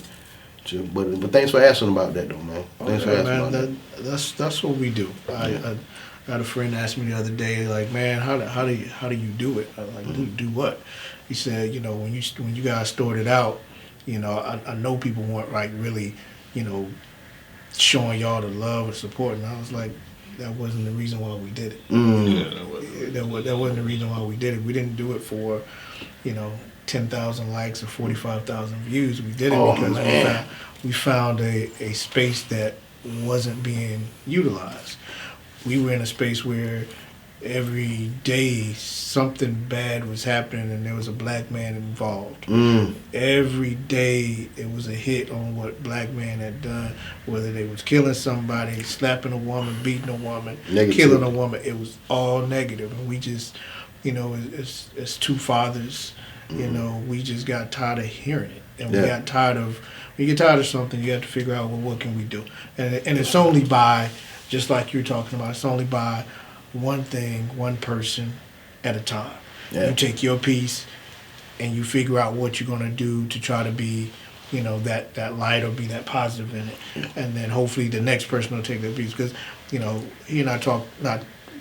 Speaker 1: But thanks for asking about that, though, man. Thanks for asking about that.
Speaker 4: That's what we do. I got a friend asked me the other day, like, man, how do you do it? I'm like, do what? He said, you know, when you guys started out, you know, I know people weren't like really, you know, showing y'all the love and support, and I was like, that wasn't the reason why we did it.
Speaker 2: Yeah,
Speaker 4: that wasn't the reason why we did it. We didn't do it for, you know, 10,000 likes or 45,000 views. We did it because we found a space that wasn't being utilized. We were in a space where every day something bad was happening and there was a black man involved. Every day it was a hit on what black man had done, whether they was killing somebody, slapping a woman, beating a woman, killing a woman. It was all negative. And we just, you know, as two fathers, you know, we just got tired of hearing it. And we got tired of, when you get tired of something, you have to figure out, well, what can we do? And it's only by, just like you're talking about, it's only by one thing, one person at a time. You take your piece and you figure out what you're going to do to try to be, you know, that light or be that positive in it. And then hopefully the next person will take that piece. Because, you know, he and I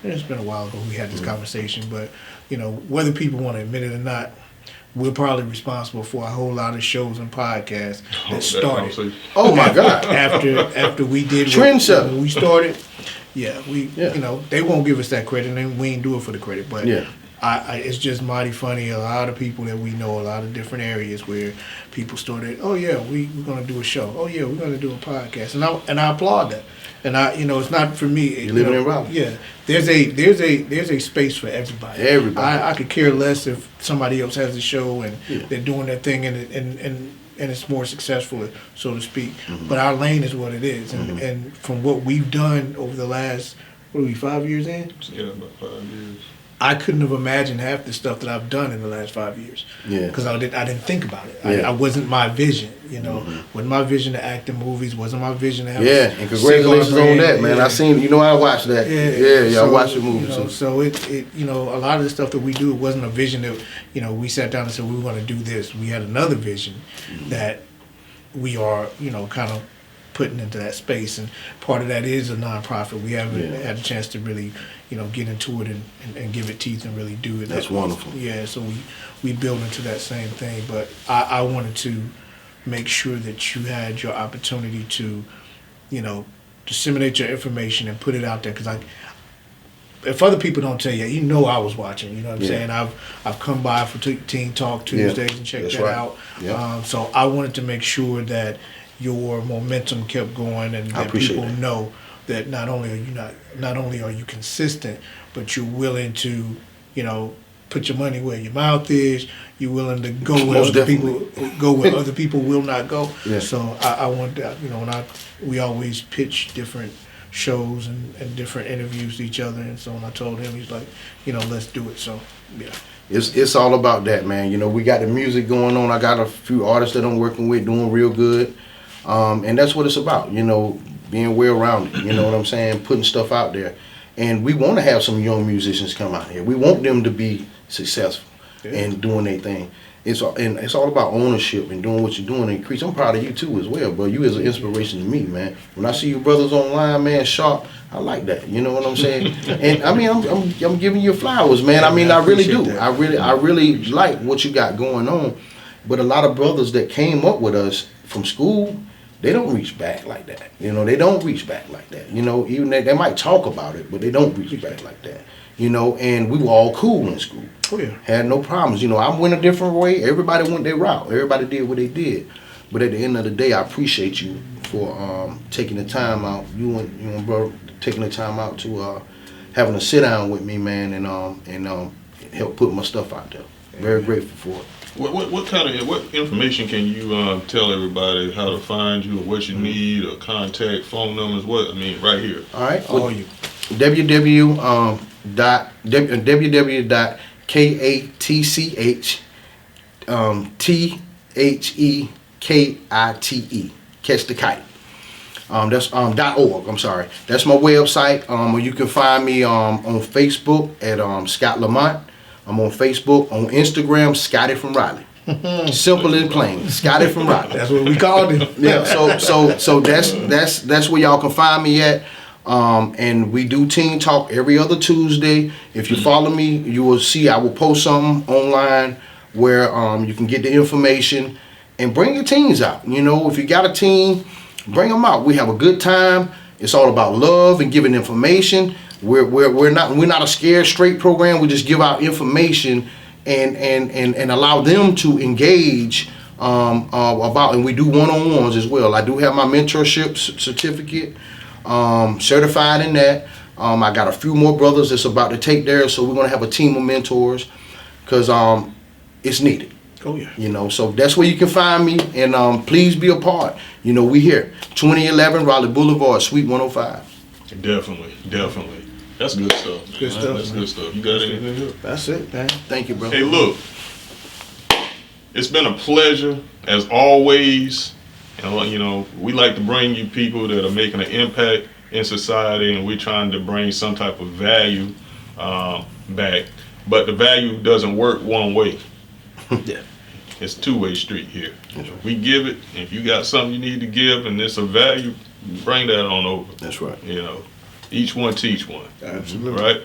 Speaker 4: it's been a while ago we had this conversation, but, you know, whether people want to admit it or not, we're probably responsible for a whole lot of shows and podcasts that started.
Speaker 1: Oh my God!
Speaker 4: After we did when we started, you know, they won't give us that credit, and we ain't do it for the credit. But it's just mighty funny. A lot of people that we know, a lot of different areas where people started. Oh yeah, we're gonna do a show. Oh yeah, we're gonna do a podcast, and I applaud that. And you know, it's not for me.
Speaker 1: You living in Raleigh.
Speaker 4: Yeah, there's a space for everybody. I could care less if somebody else has a show and they're doing their thing and it's more successful, so to speak. But our lane is what it is, and from what we've done over the last, what are we, 5 years in?
Speaker 2: Yeah, about 5 years.
Speaker 4: I couldn't have imagined half the stuff that I've done in the last 5 years.
Speaker 3: Yeah.
Speaker 4: Because I didn't think about it.
Speaker 3: Yeah.
Speaker 4: I wasn't my vision, you know. Wasn't my vision to act in movies. Wasn't my vision to have
Speaker 3: Yeah, and congratulations on that, man.
Speaker 4: Yeah.
Speaker 3: I seen, I watched that. Yeah,
Speaker 4: So,
Speaker 3: I watched the movie.
Speaker 4: You know, so it a lot of the stuff that we do, it wasn't a vision that, we sat down and said we were going to do this. We had another vision that we are, kind of putting into that space, and part of that is a nonprofit. We haven't had a chance to really, get into it and give it teeth and really do it.
Speaker 3: That's wonderful.
Speaker 4: Yeah, so we build into that same thing, but I wanted to make sure that you had your opportunity to, disseminate your information and put it out there, because if other people don't tell you, I was watching. You know what I'm saying? I've come by for Teen Talk Tuesdays and checked that out.
Speaker 3: Yeah.
Speaker 4: So I wanted to make sure that your momentum kept going, and that people know that not only are you consistent, but you're willing to, put your money where your mouth is. You're willing to go where other people will not go.
Speaker 3: Yeah.
Speaker 4: So I want that. We always pitch different shows and different interviews to each other, and so when I told him, he's like, let's do it. So yeah.
Speaker 3: It's all about that, man. We got the music going on. I got a few artists that I'm working with doing real good. And that's what it's about, being well-rounded, you know what I'm saying, putting stuff out there. And we want to have some young musicians come out here. We want them to be successful and doing their thing. It's all about ownership and doing what you're doing. And Creech, I'm proud of you too as well, bro. You is an inspiration to me, man. When I see you brothers online, man, sharp, I like that. You know what I'm saying? And I mean, I'm giving you flowers, man. I mean, I really do. I really like what you got going on. But a lot of brothers that came up with us from school, they don't reach back like that. They don't reach back like that. Even they might talk about it, but they don't reach back like that. And we were all cool in school.
Speaker 4: Oh yeah.
Speaker 3: Had no problems. I went a different way. Everybody went their route. Everybody did what they did. But at the end of the day, I appreciate you for taking the time out. You and bro taking the time out to having a sit down with me, man, and help put my stuff out there. Very grateful for it.
Speaker 2: What information can you tell everybody how to find you, or what you need, or contact, phone numbers? Right here.
Speaker 3: All right.
Speaker 4: All you.
Speaker 3: www.kattthekite, Katch the Kite. That's .org. I'm sorry. That's my website. Or you can find me on Facebook at Scott Lamont. I'm on Facebook, on Instagram, Scottie from Raleigh. Simple and plain, Scottie from Raleigh.
Speaker 4: That's what we called it.
Speaker 3: Yeah. So that's where y'all can find me at. And we do Teen Talk every other Tuesday. If you follow me, you will see I will post something online where you can get the information and bring your teens out. If you got a teen, bring them out. We have a good time. It's all about love and giving information. We're not a scared straight program. We just give out information and allow them to engage about, and we do one-on-ones as well. I do have my mentorship certificate, certified in that. I got a few more brothers that's about to take theirs, so we're gonna have a team of mentors because it's needed.
Speaker 4: Oh yeah.
Speaker 3: So that's where you can find me, and please be a part. We here, 2011 Raleigh Boulevard, Suite 105.
Speaker 2: Definitely. That's good stuff, man.
Speaker 4: Good stuff.
Speaker 2: That's good stuff. You got anything else?
Speaker 4: That's it, man.
Speaker 3: Thank you, bro.
Speaker 2: Hey, look, it's been a pleasure as always. And we like to bring you people that are making an impact in society, and we're trying to bring some type of value back. But the value doesn't work one way.
Speaker 3: Yeah.
Speaker 2: It's a two-way street here. We give it. If you got something you need to give and it's a value, bring that on over.
Speaker 3: That's right.
Speaker 2: Each one teach one.
Speaker 4: Absolutely.
Speaker 2: Right?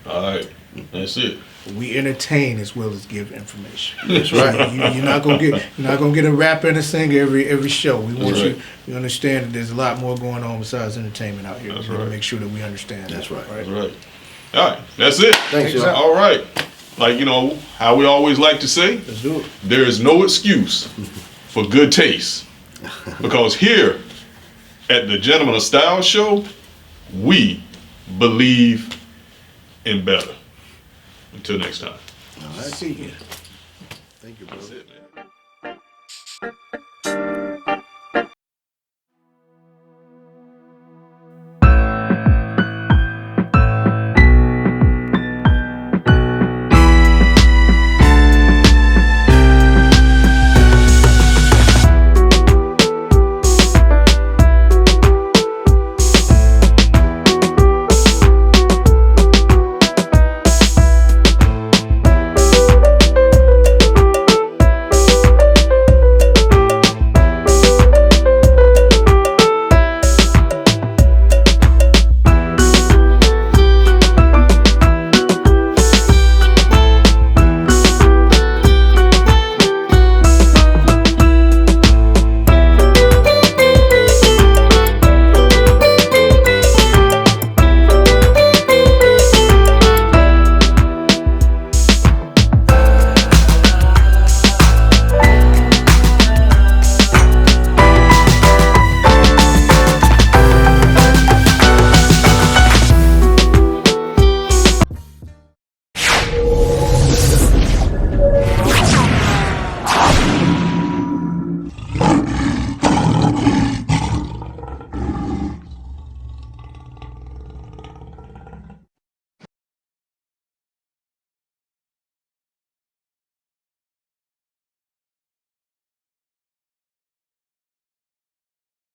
Speaker 2: All right. That's it.
Speaker 4: We entertain as well as give information.
Speaker 3: That's right.
Speaker 4: You're not gonna get a rapper and a singer every show. We want
Speaker 3: right.
Speaker 4: you understand that there's a lot more going on besides entertainment out here.
Speaker 2: That's
Speaker 4: We gotta
Speaker 2: right.
Speaker 4: make sure that we understand.
Speaker 3: That's right.
Speaker 2: That's right. All right. That's it.
Speaker 3: Thanks, y'all.
Speaker 2: All right. Like, how we always like to say,
Speaker 4: Let's do it.
Speaker 2: there is no excuse for good taste. Because here at the Gentleman of Style Show, we believe in better. Until next time.
Speaker 3: All right.
Speaker 4: See ya.
Speaker 3: Thank you, bro.
Speaker 2: That's it, man.